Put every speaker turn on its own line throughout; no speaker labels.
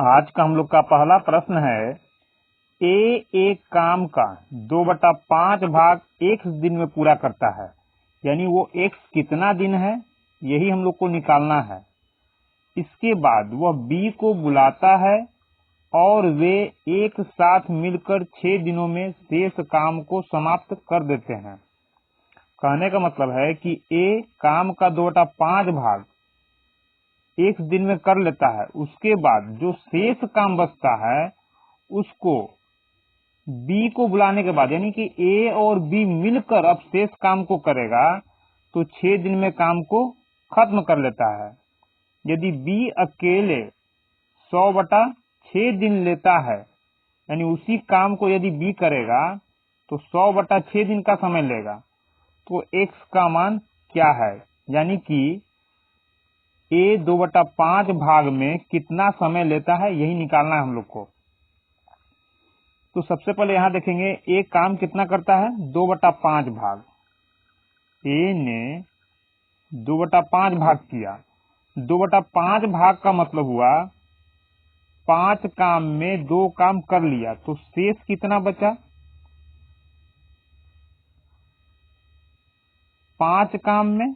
आज का हम लोग का पहला प्रश्न है, एक काम का 2/5 भाग एक दिन में पूरा करता है, यानी वो एक्स कितना दिन है यही हम लोग को निकालना है। इसके बाद वह बी को बुलाता है और वे एक साथ मिलकर 6 दिनों में शेष काम को समाप्त कर देते हैं। कहने का मतलब है कि ए काम का 2/5 भाग एक दिन में कर लेता है, उसके बाद जो शेष काम बचता है उसको बी को बुलाने के बाद, यानी कि ए और बी मिलकर अब शेष काम को करेगा तो 6 दिन में काम को खत्म कर लेता है। यदि बी अकेले 100/6 दिन लेता है, यानी उसी काम को यदि बी करेगा तो 100/6 दिन का समय लेगा, तो एक्स का मान क्या है, यानी कि ए 2/5 भाग में कितना समय लेता है यही निकालना है हम लोग को। तो सबसे पहले यहां देखेंगे एक काम कितना करता है, 2/5 भाग। ए ने 2/5 भाग किया। 2/5 भाग का मतलब हुआ 5 काम में 2 काम कर लिया, तो शेष कितना बचा, 5 काम में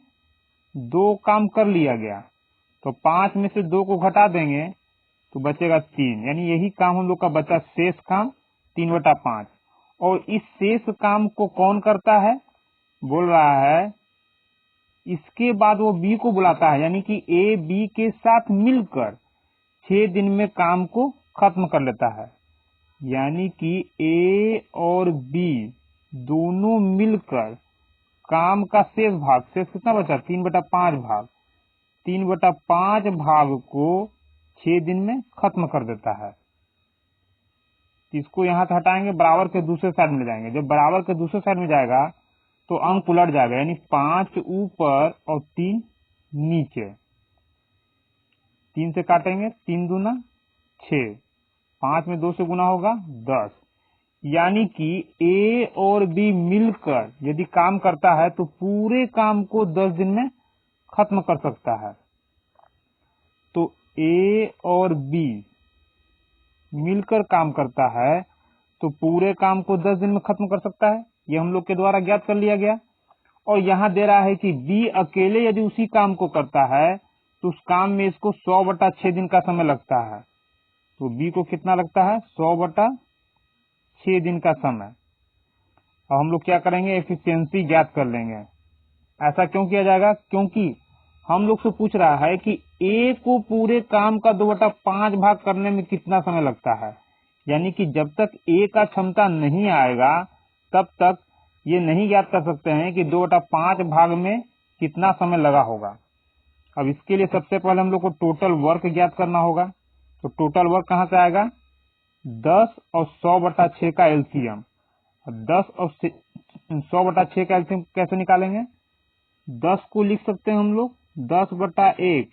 2 काम कर लिया गया, तो 5 में से 2 को घटा देंगे तो बचेगा 3, यानी यही काम हम लोग का बचा शेष काम 3/5। और इस शेष काम को कौन करता है, बोल रहा है इसके बाद वो बी को बुलाता है, यानी कि ए बी के साथ मिलकर 6 दिन में काम को खत्म कर लेता है। यानी कि ए और बी दोनों मिलकर काम का शेष भाग, शेष कितना बचा 3/5 भाग, 3/5 भाग को 6 दिन में खत्म कर देता है। इसको यहां से हटाएंगे, बराबर के दूसरे साइड में जाएंगे। जब बराबर के दूसरे साइड में जाएगा तो अंक उलट जाएगा, यानी 5 ऊपर और 3 नीचे। 3 से काटेंगे, 3 दूना 6, 5 में 2 से गुना होगा 10। यानी कि ए और बी मिलकर यदि काम करता है तो पूरे काम को 10 दिन में खत्म कर सकता है। तो ए और बी मिलकर काम करता है तो पूरे काम को 10 दिन में खत्म कर सकता है, ये हम लोग के द्वारा ज्ञात कर लिया गया। और यहाँ दे रहा है कि बी अकेले यदि उसी काम को करता है तो उस काम में इसको 100/6 दिन का समय लगता है। तो बी को कितना लगता है, 100/6 दिन का समय। और हम लोग क्या करेंगे, एफिशिएंसी ज्ञात कर लेंगे। ऐसा क्यों किया जाएगा, क्योंकि हम लोग से पूछ रहा है कि ए को पूरे काम का 2/5 भाग करने में कितना समय लगता है, यानी कि जब तक ए का क्षमता नहीं आएगा तब तक ये नहीं ज्ञात कर सकते हैं कि 2/5 भाग में कितना समय लगा होगा। अब इसके लिए सबसे पहले हम लोग को टोटल वर्क ज्ञात करना होगा। तो टोटल वर्क कहां से आएगा, 10 और 100/6 का एलसीएम। 10 और 100/6 का एलसीएम कैसे निकालेंगे, 10 को लिख सकते हैं हम लोग 10/1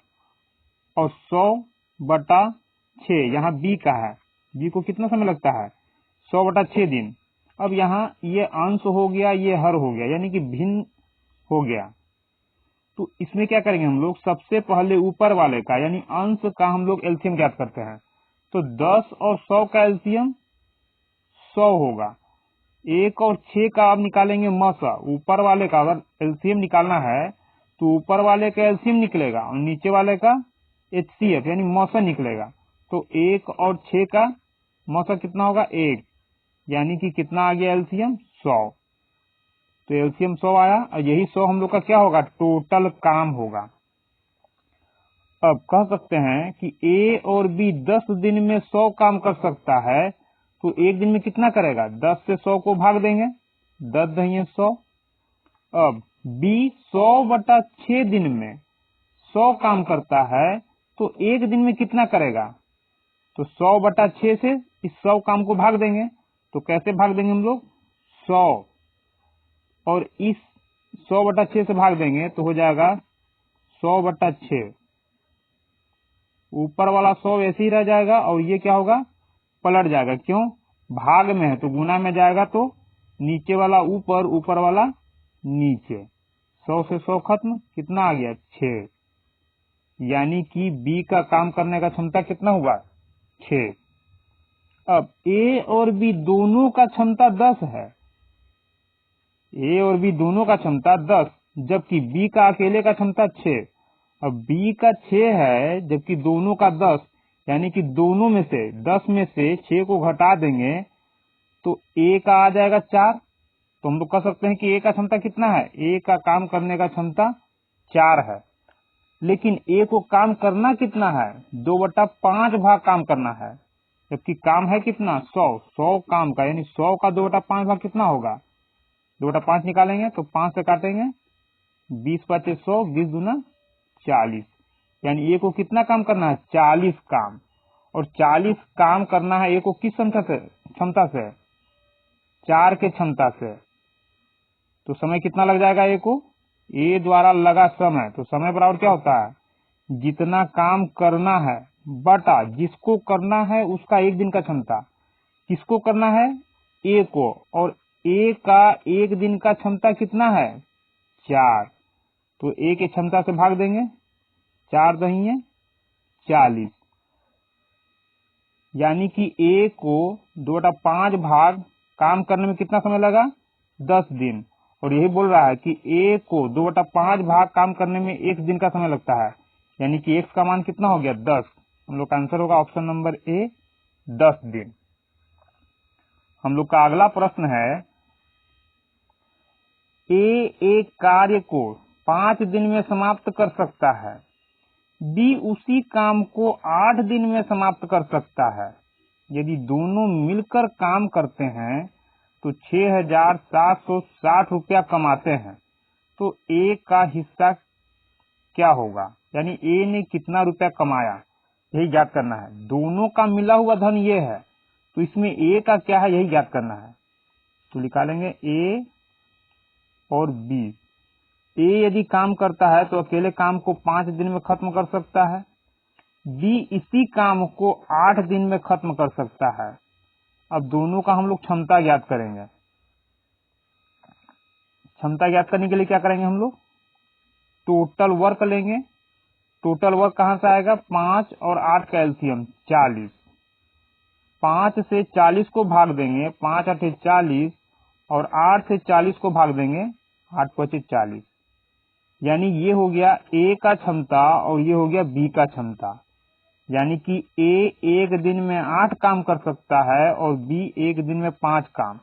और 100/6, यहाँ बी का है, बी को कितना समय लगता है 100/6 दिन। अब यहाँ ये अंश हो गया, ये हर हो गया, यानी कि भिन्न हो गया। तो इसमें क्या करेंगे हम लोग, सबसे पहले ऊपर वाले का यानी अंश का हम लोग एलसीएम ज्ञात करते हैं। तो 10 और 100 का एलसीएम 100 होगा। 1 और 6 का अब निकालेंगे मसा, ऊपर वाले का अगर एलसीएम निकालना है तो ऊपर वाले का एलसीएम निकलेगा और नीचे वाले का एचसीएफ यानी मौसा निकलेगा। तो 1 और 6 का मौसा कितना होगा 1, यानी कि कितना आ गया एलसीएम 100। तो एलसीएम 100 आया और यही 100 हम लोग का क्या होगा, टोटल काम होगा। अब कह सकते हैं कि ए और बी 10 दिन में 100 काम कर सकता है, तो एक दिन में कितना करेगा, 10 से 100 को भाग देंगे, 10 दहिए 100। अब बी 100/6 दिन में 100 काम करता है, तो एक दिन में कितना करेगा, तो 100/6 से इस 100 काम को भाग देंगे। तो कैसे भाग देंगे हम लोग, 100 और इस 100/6 से भाग देंगे तो हो जाएगा 100/6। ऊपर वाला 100 ऐसे ही रह जाएगा और ये क्या होगा, पलट जाएगा। क्यों, भाग में है तो गुना में जाएगा, तो नीचे वाला ऊपर, ऊपर वाला नीचे। 100 से 100 खत्म, कितना आ गया 6, यानी कि बी का काम करने का क्षमता कितना हुआ 6। अब ए और बी दोनों का क्षमता 10 है, ए और बी दोनों का क्षमता 10, जबकि बी का अकेले का क्षमता 6। अब बी का 6 है जबकि दोनों का 10, यानी कि दोनों में से 10 में से 6 को घटा देंगे तो ए का आ जाएगा 4। तो हम लोग कह सकते हैं कि ए का क्षमता कितना है, ए का काम करने का क्षमता 4 है। लेकिन ए को काम करना कितना है, 2/5 भाग काम करना है, जबकि काम है कितना 100 काम का, यानी 100 का 2/5 भाग कितना होगा, 2/5 निकालेंगे तो 5 से काटेंगे, 20 बचे 100, 20 दूना 40, यानी ए को कितना काम करना है 40 काम। और 40 काम करना है ए को किस क्षमता से 4 के क्षमता से। तो समय कितना लग जाएगा ए को, ए द्वारा लगा समय, तो समय बराबर क्या होता है, जितना काम करना है बटा जिसको करना है उसका 1 दिन का क्षमता। किसको करना है, ए को, और ए का 1 दिन का क्षमता कितना है 4, तो ए की क्षमता से भाग देंगे, 4 दही 40, यानी कि ए को 2/5 भाग काम करने में कितना समय लगा 10 दिन। और यही बोल रहा है कि ए को 2/5 भाग काम करने में 1 दिन का समय लगता है, यानी कि x का मान कितना हो गया 10। हम लोग का आंसर होगा ऑप्शन नंबर ए 10 दिन। हम लोग का अगला प्रश्न है, ए एक कार्य को 5 दिन में समाप्त कर सकता है, बी उसी काम को 8 दिन में समाप्त कर सकता है। यदि दोनों मिलकर काम करते हैं तो 6,760 रुपया कमाते हैं, तो ए का हिस्सा क्या होगा, यानी ए ने कितना रुपया कमाया, यही ज्ञात करना है। दोनों का मिला हुआ धन ये है, तो इसमें ए का क्या है यही ज्ञात करना है। तो निकालेंगे ए और बी। ए यदि काम करता है तो अकेले काम को 5 दिन में खत्म कर सकता है, बी इसी काम को 8 दिन में खत्म कर सकता है। अब दोनों का हम लोग क्षमता ज्ञात करेंगे। क्षमता ज्ञात करने के लिए क्या करेंगे, हम लोग टोटल वर्क लेंगे। टोटल वर्क कहां से आएगा, 5 और 8 का एलसीएम 40, 5 से 40 को भाग देंगे, 5 8 40, और 8 से 40 को भाग देंगे, 8 5 40, यानी ये हो गया ए का क्षमता और ये हो गया बी का क्षमता। यानी कि ए 1 दिन में 8 काम कर सकता है और बी 1 दिन में 5 काम,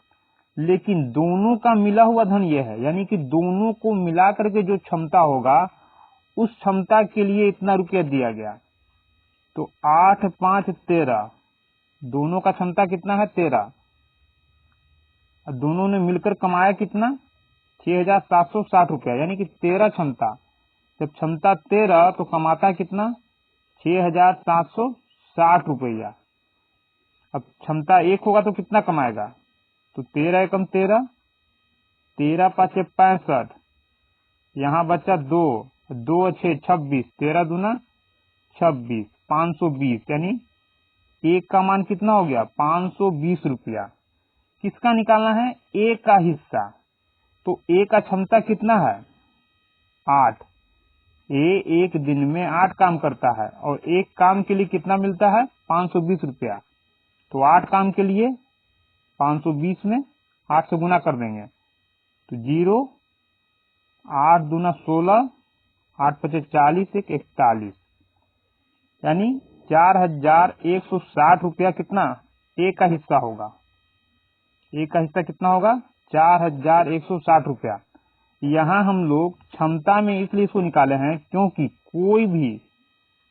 लेकिन दोनों का मिला हुआ धन ये है, यानी कि दोनों को मिला करके जो क्षमता होगा उस क्षमता के लिए इतना रुपया दिया गया। तो 8 5 13, दोनों का क्षमता कितना है 13, दोनों ने मिलकर कमाया कितना 6,760 रुपया, यानी कि 13 क्षमता। जब क्षमता 13 तो कमाता कितना 6,760 रुपया। अब क्षमता 1 होगा तो कितना कमाएगा, तो 13 एकम 13, 13 5 65, यहाँ बचा 2, 2 6 26, 13 दूना 26, 520, यानी 1 का मान कितना हो गया 520 रुपया। किसका निकालना है, ए का हिस्सा। तो ए का क्षमता कितना है 8, ए 1 दिन में 8 काम करता है और एक काम के लिए कितना मिलता है 520 रुपया। तो 8 काम के लिए 520 में 8 से गुना कर देंगे, तो 0, 8 दूना 16, 8 पचे 40, 1 41, यानी 4,160 रुपया कितना ए का हिस्सा होगा। ए का हिस्सा कितना होगा 4,160 रुपया। यहाँ हम लोग क्षमता में इसलिए इसको निकाले हैं क्योंकि कोई भी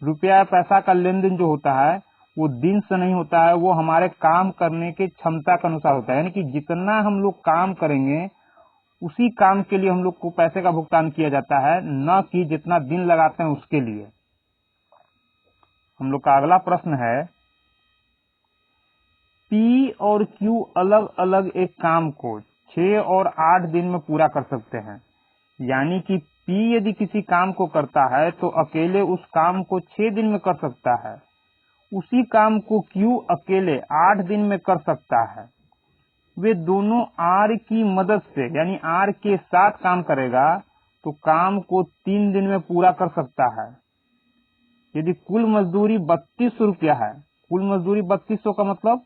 रुपया पैसा का लेन देन जो होता है वो दिन से नहीं होता है, वो हमारे काम करने के क्षमता के अनुसार होता है। यानी कि जितना हम लोग काम करेंगे उसी काम के लिए हम लोग को पैसे का भुगतान किया जाता है, न कि जितना दिन लगाते हैं उसके लिए। हम लोग का अगला प्रश्न है, पी और क्यू अलग अलग एक काम को 6 और 8 दिन में पूरा कर सकते हैं। यानी कि पी यदि किसी काम को करता है तो अकेले उस काम को 6 दिन में कर सकता है, उसी काम को क्यू अकेले 8 दिन में कर सकता है। वे दोनों आर की मदद से यानी आर के साथ काम करेगा तो काम को 3 दिन में पूरा कर सकता है। यदि कुल मजदूरी 32 रुपया है कुल मजदूरी 3200 का मतलब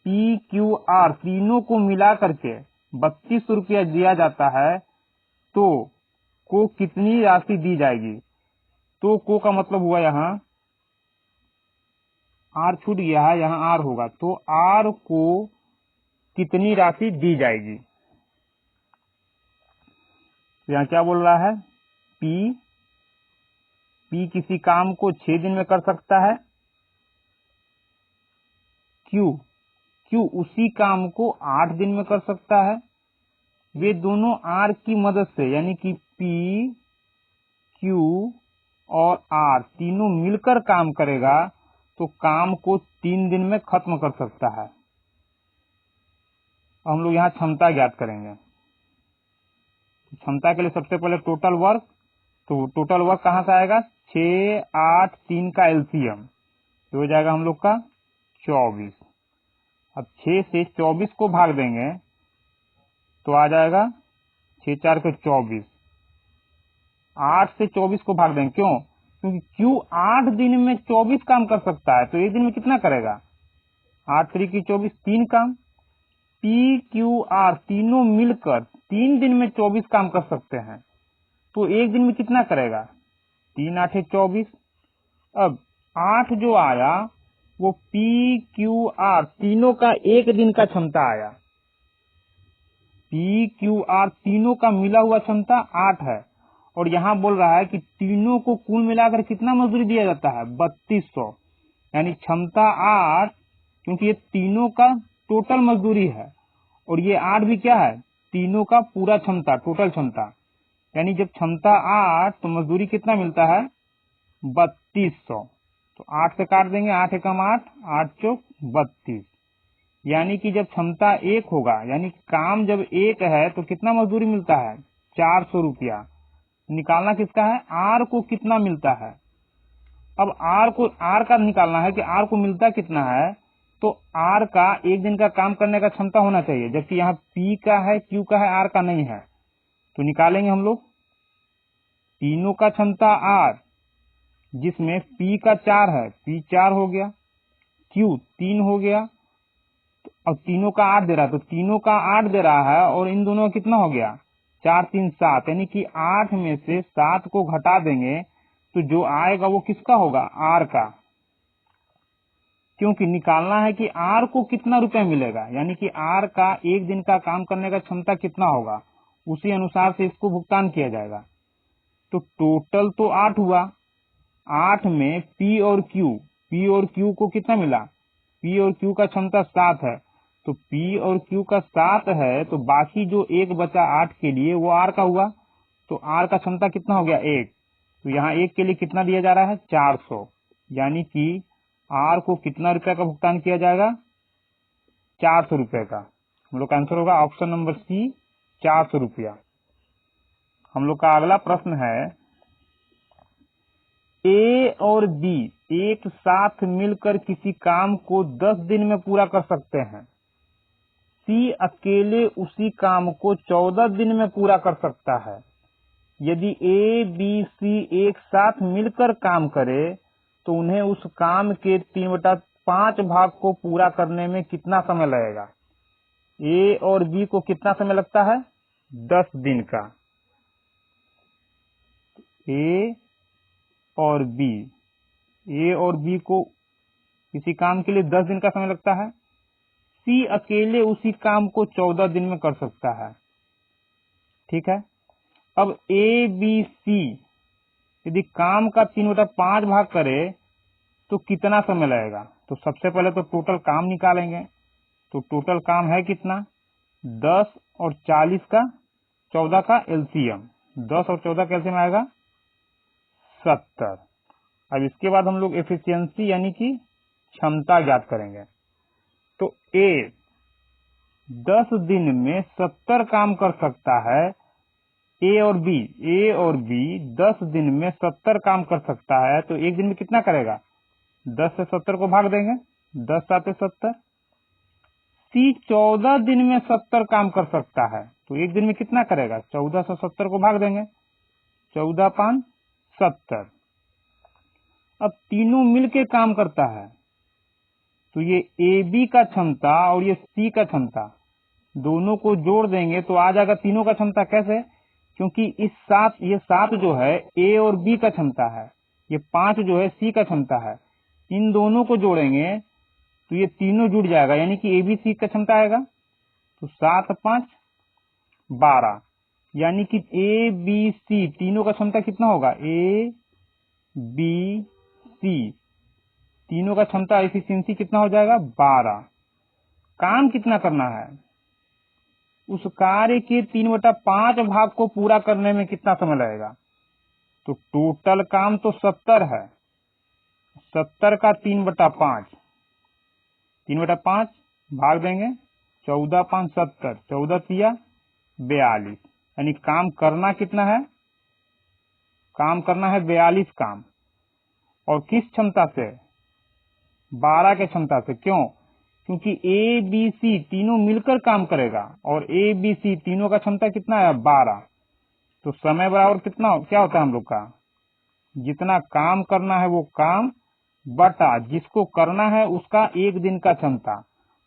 PQR तीनों को मिला करके 3200 रुपया दिया जाता है, तो को कितनी राशि दी जाएगी। तो को का मतलब हुआ यहाँ आर छूट गया है, यहाँ आर होगा, तो आर को कितनी राशि दी जाएगी। तो यहाँ क्या बोल रहा है, पी किसी काम को 6 दिन में कर सकता है, क्यू उसी काम को 8 दिन में कर सकता है। वे दोनों आर की मदद से यानी कि पी, क्यू और आर तीनों मिलकर काम करेगा तो काम को 3 दिन में खत्म कर सकता है। हम लोग यहाँ क्षमता ज्ञात करेंगे। क्षमता के लिए सबसे पहले टोटल वर्क, तो टोटल वर्क कहाँ से आएगा, 6, 8, 3 का एलसीएम, तो हो जाएगा हम लोग का 24। अब 6 से 24 को भाग देंगे तो आ जाएगा 6 4 के 24। 8 से 24 को भाग देंगे, क्यों, क्योंकि क्यू 8 दिन में 24 काम कर सकता है, तो एक दिन में कितना करेगा, 8 3 की 24, 3 काम। पी क्यू आर तीनों मिलकर 3 दिन में 24 काम कर सकते हैं, तो एक दिन में कितना करेगा, 3 8 24। अब 8 जो आया वो पी क्यू आर तीनों का एक दिन का क्षमता आया। पी क्यू आर तीनों का मिला हुआ क्षमता 8 है, और यहाँ बोल रहा है कि तीनों को कुल मिलाकर कितना मजदूरी दिया जाता है, 3200, यानी क्षमता 8, क्योंकि ये तीनों का टोटल मजदूरी है, और ये 8 भी क्या है, तीनों का पूरा क्षमता, टोटल क्षमता, यानी जब क्षमता 8 तो मजदूरी कितना मिलता है, 3200। तो 8 से काट देंगे, 8 एकम 8, 8 चौक 32, यानी कि जब क्षमता 1 होगा, यानी काम जब 1 है तो कितना मजदूरी मिलता है, 400 रुपया। निकालना किसका है, आर को कितना मिलता है। अब आर का निकालना है कि आर को मिलता कितना है, तो आर का एक दिन का काम करने का क्षमता होना चाहिए, जबकि यहाँ पी का है, क्यू का है, आर का नहीं है। तो निकालेंगे हम लोग तीनों का क्षमता आर, जिसमें पी का 4 है, पी 4 हो गया, क्यू 3 हो गया, अब तीनों का 8 दे रहा है, तो तीनों का 8 दे रहा है, और इन दोनों का कितना हो गया, 4 3 7, यानी कि 8 में से 7 को घटा देंगे तो जो आएगा वो किसका होगा, आर का, क्योंकि निकालना है कि आर को कितना रुपया मिलेगा, यानी कि आर का एक दिन का काम करने का क्षमता कितना होगा, उसी अनुसार से इसको भुगतान किया जाएगा। तो टोटल तो 8 हुआ, 8 में पी और क्यू को कितना मिला, पी और क्यू का क्षमता 7 है, तो पी और क्यू का 7 है, तो बाकी जो एक बचा 8 के लिए वो आर का हुआ, तो आर का क्षमता कितना हो गया, 1, तो यहाँ 1 के लिए कितना दिया जा रहा है, 400, यानी कि आर को कितना रुपया का भुगतान किया जाएगा, 400 रुपये का। हम लोग का आंसर होगा ऑप्शन नंबर सी, 400 रुपया। हम लोग का अगला प्रश्न है, ए और बी एक साथ मिलकर किसी काम को 10 दिन में पूरा कर सकते हैं, सी अकेले उसी काम को 14 दिन में पूरा कर सकता है। यदि ए बी सी एक साथ मिलकर काम करे तो उन्हें उस काम के 3/5 भाग को पूरा करने में कितना समय लगेगा। ए और बी को कितना समय लगता है, 10 दिन का। ए और बी को किसी काम के लिए 10 दिन का समय लगता है, सी अकेले उसी काम को 14 दिन में कर सकता है। ठीक है, अब ए बी सी यदि काम का 3/5 भाग करे तो कितना समय लगेगा। तो सबसे पहले तो टोटल काम निकालेंगे, तो टोटल काम है कितना, 10 और 40 का 14 का एलसीएम, 10 और 14 का एलसीएम आएगा 70। अब इसके बाद हम लोग एफिशिएंसी यानी कि क्षमता ज्ञात करेंगे। तो ए 10 दिन में 70 काम कर सकता है, ए और बी 10 दिन में 70 काम कर सकता है, तो एक दिन में कितना करेगा, 10 से 70 को भाग देंगे, 10 7 70। सी 14 दिन में 70 काम कर सकता है, तो एक दिन में कितना करेगा, 14 से 70 को भाग देंगे, 14 5 70। अब तीनों मिलके काम करता है, तो ये ए बी का क्षमता और ये सी का क्षमता दोनों को जोड़ देंगे तो आ जाएगा तीनों का क्षमता। कैसे? क्योंकि ये 7 जो है ए और बी का क्षमता है, ये 5 जो है सी का क्षमता है। इन दोनों को जोड़ेंगे तो ये तीनों जुड़ जाएगा, यानी कि ए बी सी का क्षमता आएगा। तो 7 5 12, यानी कि ए बी सी तीनों का क्षमता कितना होगा? ए बी सी तीनों का क्षमता एफिशिएंसी कितना हो जाएगा? 12। काम कितना करना है? उस कार्य के 3/5 भाग को पूरा करने में कितना समय लगेगा? तो टोटल काम तो 70 है, 70 का 3/5, 3/5 भाग देंगे 14 5 70, 14 तिया 42, यानी काम करना कितना है? काम करना है 42 काम। और किस क्षमता से? 12 के क्षमता से। क्यों? क्योंकि ए बी सी तीनों मिलकर काम करेगा और ए बी सी तीनों का क्षमता कितना है? 12। तो समय बराबर कितना क्या होता है हम लोग का? जितना काम करना है वो काम बटा जिसको करना है उसका एक दिन का क्षमता।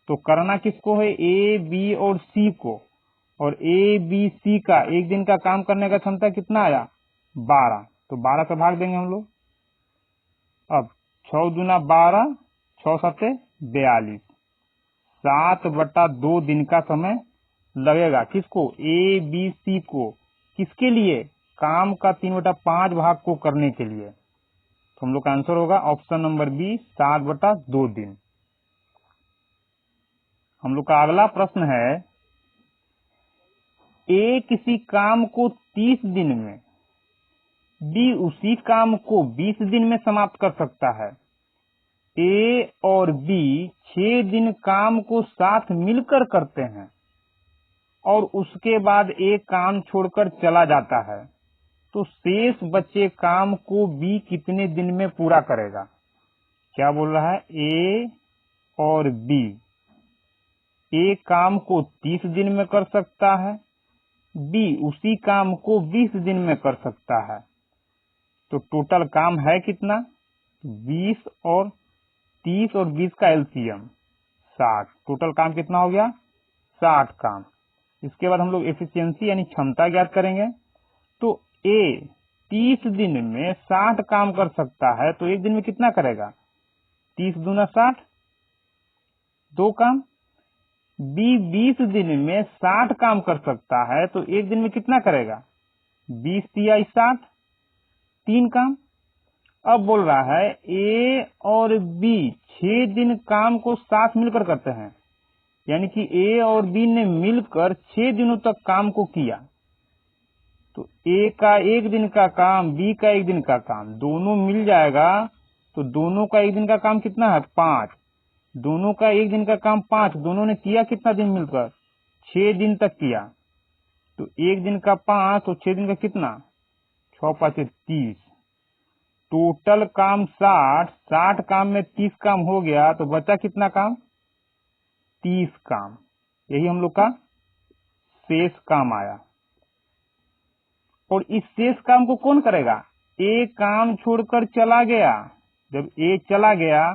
तो करना किसको है? ए बी और सी को, और ए बी सी का एक दिन का काम करने का क्षमता कितना आया? 12। तो 12 से भाग देंगे हम लोग। अब 6 दूना 12, 6 7 42, 7/2 दिन का समय लगेगा। किसको? ए बी सी को। किसके लिए? काम का 3/5 भाग को करने के लिए। तो हम लोग का आंसर होगा ऑप्शन नंबर बी, 7/2 दिन। हम लोग का अगला प्रश्न है, ए किसी काम को 30 दिन में, बी उसी काम को 20 दिन में समाप्त कर सकता है। ए और बी 6 दिन काम को साथ मिलकर करते हैं और उसके बाद ए काम छोड़कर चला जाता है, तो शेष बचे काम को बी कितने दिन में पूरा करेगा? क्या बोल रहा है? ए और बी, ए काम को 30 दिन में कर सकता है, बी उसी काम को 20 दिन में कर सकता है। तो टोटल काम है कितना? 20 और 30 और 20 का एलसीएम 60। टोटल काम कितना हो गया? 60 काम। इसके बाद हम लोग एफिशिएंसी यानी क्षमता ज्ञात करेंगे। तो ए 30 दिन में 60 काम कर सकता है, तो एक दिन में कितना करेगा? 30 दूना 60, 2 काम। बी 20 दिन में 60 काम कर सकता है, तो एक दिन में कितना करेगा? 20 तिया 60, 3 काम। अब बोल रहा है ए और बी 6 दिन काम को साथ मिलकर करते हैं, यानी कि ए और बी ने मिलकर 6 दिनों तक काम को किया। तो ए का एक दिन का काम, बी का एक दिन का काम, दोनों मिल जाएगा। तो दोनों का एक दिन का काम कितना है? 5। दोनों का एक दिन का काम 5, दोनों ने किया कितना दिन मिलकर? 6 दिन तक किया। तो एक दिन का 5 तो 6 दिन का कितना? 6 5 30। टोटल काम 60, 60 काम में 30 काम हो गया, तो बचा कितना काम? 30 काम। यही हम लोग का शेष काम आया। और इस शेष काम को कौन करेगा? ए काम छोड़कर चला गया। जब ए चला गया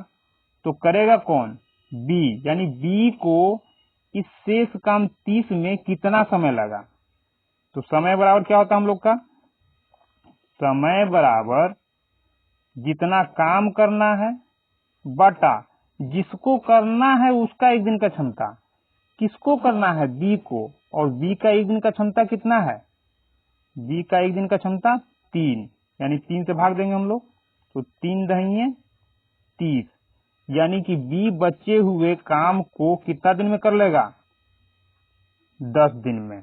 तो करेगा कौन? बी, यानी बी को इस शेष काम 30 में कितना समय लगा? तो समय बराबर क्या होता है हम लोग का? समय बराबर जितना काम करना है बटा जिसको करना है उसका एक दिन का क्षमता। किसको करना है? बी को। और बी का एक दिन का क्षमता कितना है? बी का एक दिन का क्षमता 3, यानी 3 से भाग देंगे हम लोग। तो 3 दहिए 30, यानी कि बी बचे हुए काम को कितना दिन में कर लेगा? 10 दिन में।